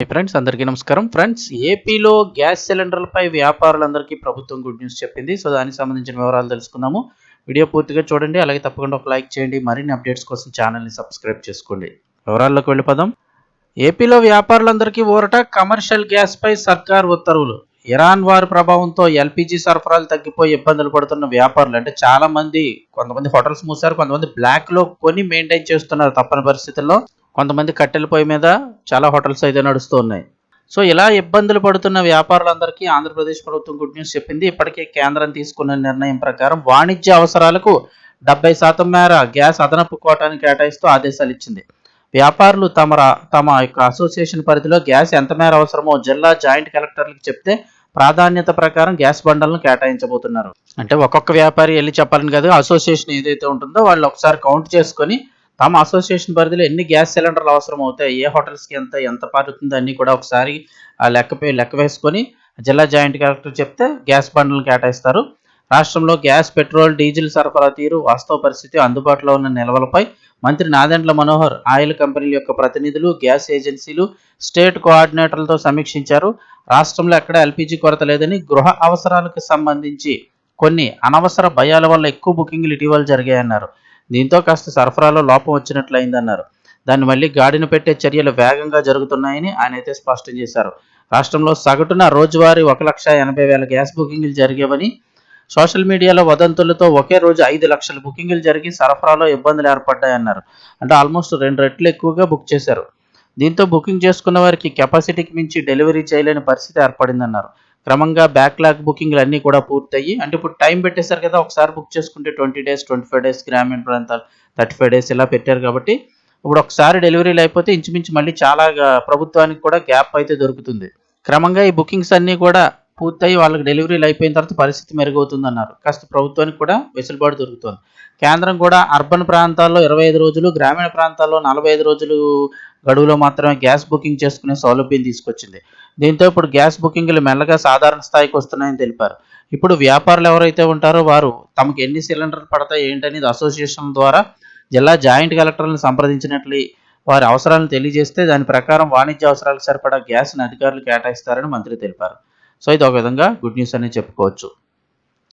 Friends అందరికీ నమస్కారం. Friends, ఏపీలో గ్యాస్ సిలిండర్లపై వ్యాపారులందరికీ ప్రభుత్వం గుడ్ న్యూస్ చెప్పింది. సో దానికి సంబంధించిన వివరాలు తెలుసుకుందాము. వీడియో పూర్తిగా చూడండి, అలాగే తప్పకుండా ఒక లైక్ చేయండి. మరిన్ని అప్డేట్స్ కోసం ఛానల్ని సబ్స్క్రైబ్ చేసుకోండి. వివరాల్లోకి వెళ్ళిపోదాం. ఏపీలో వ్యాపారులందరికీ ఊరట, కమర్షియల్ గ్యాస్పై సర్కార్ ఉత్తర్వులు. ఇరాన్ వారి ప్రభావంతో ఎల్పీజీ సరఫరాలు తగ్గిపోయి ఇబ్బందులు పడుతున్న వ్యాపారులు, అంటే చాలా మంది, కొంతమంది హోటల్స్ మూసారు, కొంతమంది బ్లాక్లో కొని మెయింటైన్ చేస్తున్నారు తప్పని పరిస్థితుల్లో. కొంతమంది కట్టెల పొయ్యి మీద చాలా హోటల్స్ అయితే నడుస్తూ ఉన్నాయి. సో ఇలా ఇబ్బందులు పడుతున్న వ్యాపారులందరికీ ఆంధ్రప్రదేశ్ ప్రభుత్వం గుడ్ న్యూస్ చెప్పింది. ఇప్పటికే కేంద్రం తీసుకున్న నిర్ణయం ప్రకారం వాణిజ్య అవసరాలకు 70% మేర గ్యాస్ అదనపు కోటాను కేటాయిస్తూ ఆదేశాలు ఇచ్చింది. వ్యాపారులు తమ యొక్క అసోసియేషన్ పరిధిలో గ్యాస్ ఎంత మేర అవసరమో జిల్లా జాయింట్ కలెక్టర్లకు చెప్తే ప్రాధాన్యత ప్రకారం గ్యాస్ బండలను కేటాయించబోతున్నారు. అంటే ఒక్కొక్క వ్యాపారి వెళ్ళి చెప్పాలని కాదు, అసోసియేషన్ ఏదైతే ఉంటుందో వాళ్ళు ఒకసారి కౌంట్ చేసుకొని తమ అసోసియేషన్ పరిధిలో ఎన్ని గ్యాస్ సిలిండర్లు అవసరం అవుతాయి, ఏ హోటల్స్కి ఎంత పడుతుంది అన్నీ కూడా ఒకసారి లెక్క వేసుకొని జిల్లా జాయింట్ కలెక్టర్ చెప్తే గ్యాస్ బండలను కేటాయిస్తారు. రాష్ట్రంలో గ్యాస్, పెట్రోల్, డీజిల్ సరఫరా తీరు, వాస్తవ పరిస్థితి, అందుబాటులో ఉన్న నిల్వలపై మంత్రి నాదెండ్ల మనోహర్ ఆయిల్ కంపెనీల యొక్క ప్రతినిధులు, గ్యాస్ ఏజెన్సీలు, స్టేట్ కోఆర్డినేటర్లతో సమీక్షించారు. రాష్ట్రంలో ఎక్కడ ఎల్పీజీ కొరత లేదని, గృహ అవసరాలకు సంబంధించి కొన్ని అనవసర భయాల వల్ల ఎక్కువ బుకింగ్లు ఇటీవల జరిగాయన్నారు. దీంతో కాస్త సరఫరాలో లోపం వచ్చినట్లయిందన్నారు. దాన్ని మళ్ళీ గాడిన పెట్టే చర్యలు వేగంగా జరుగుతున్నాయని ఆయన అయితే స్పష్టం చేశారు. రాష్ట్రంలో సగటున రోజువారీ 1,80,000 గ్యాస్ బుకింగ్లు జరిగేవని, సోషల్ మీడియాలో వదంతులతో ఒకే రోజు 5 లక్షల బుకింగ్లు జరిగి సరఫరాలో ఇబ్బందులు ఏర్పడ్డాయన్నారు. అంటే ఆల్మోస్ట్ 2 రెట్లు ఎక్కువగా బుక్ చేశారు. దీంతో బుకింగ్ చేసుకున్న వారికి కెపాసిటీకి మించి డెలివరీ చేయలేని పరిస్థితి ఏర్పడిందన్నారు. క్రమంగా బ్యాక్లాగ్ బుకింగ్లు అన్నీ కూడా పూర్తయ్యి, అంటే ఇప్పుడు టైం పెట్టేశారు కదా, ఒకసారి బుక్ చేసుకుంటే 20 డేస్, 25 డేస్, గ్రామీణ ప్రాంతాలు 35 డేస్ ఇలా పెట్టారు కాబట్టి ఇప్పుడు ఒకసారి డెలివరీలు అయిపోతే ఇంచుమించు మళ్ళీ చాలా ప్రభుత్వానికి కూడా గ్యాప్ అయితే దొరుకుతుంది. క్రమంగా ఈ బుకింగ్స్ అన్నీ కూడా పూర్తయి వాళ్ళకి డెలివరీలు అయిపోయిన తర్వాత పరిస్థితి మెరుగవుతుందన్నారు. కాస్త ప్రభుత్వానికి కూడా వెసులుబాటు దొరుకుతుంది. కేంద్రం కూడా అర్బన్ ప్రాంతాల్లో 25 రోజులు, గ్రామీణ ప్రాంతాల్లో 45 రోజులు గడువులో మాత్రమే గ్యాస్ బుకింగ్ చేసుకునే సౌలభ్యం తీసుకొచ్చింది. దీంతో ఇప్పుడు గ్యాస్ బుకింగ్లు మెల్లగా సాధారణ స్థాయికి వస్తున్నాయని తెలిపారు. ఇప్పుడు వ్యాపారులు ఎవరైతే ఉంటారో వారు తమకు ఎన్ని సిలిండర్లు పడతాయి ఏంటనేది అసోసియేషన్ ద్వారా జిల్లా జాయింట్ కలెక్టర్లను సంప్రదించినట్లు వారి అవసరాలను తెలియజేస్తే దాని ప్రకారం వాణిజ్య అవసరాలకు సరిపడా గ్యాస్ని అధికారులు కేటాయిస్తారని మంత్రి తెలిపారు. సో ఇది ఒక విధంగా గుడ్ న్యూస్ అని చెప్పుకోవచ్చు.